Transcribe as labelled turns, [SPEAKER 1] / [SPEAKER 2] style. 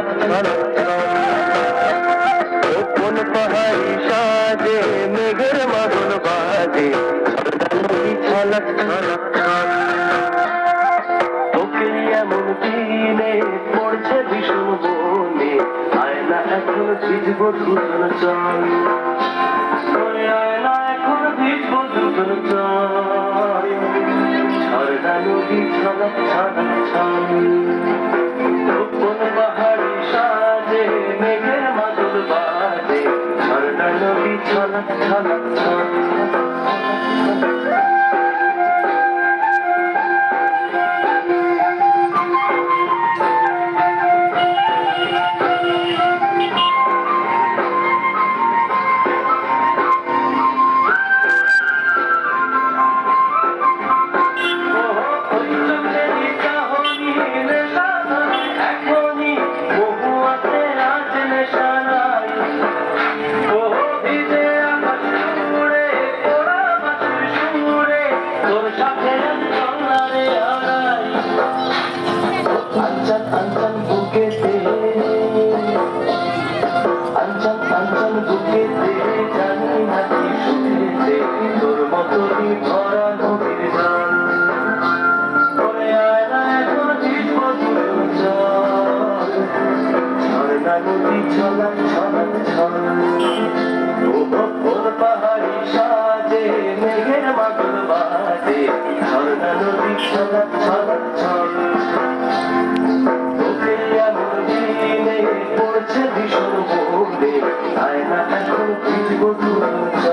[SPEAKER 1] ছলক ছলক কোন পাহাড়ি সাজে মেঘের মাদল বাজে ছলক ছলক তোকে এমন দিনে পড়ছে ভীষণ বনে আয়না এখন ভিজবো দুজন চল আয়না এখন ভিজবো দুজন চল ঝর্ণা নদী ছলক ছলক ছল কোন পাহাড়ি সাজে মেঘের মাদল বাজে ঝর্ণা নদী ছলক ছলক ছল ছলক ছলক ছল কোন পাহাড়ি সাজে মেঘের মাদল বাজে ঝর্ণা নদী ছলক ছলক ছল তোকে এমন দিনে পড়ছে ভীষণ বনে আয়না এখন ভিজবো দুজন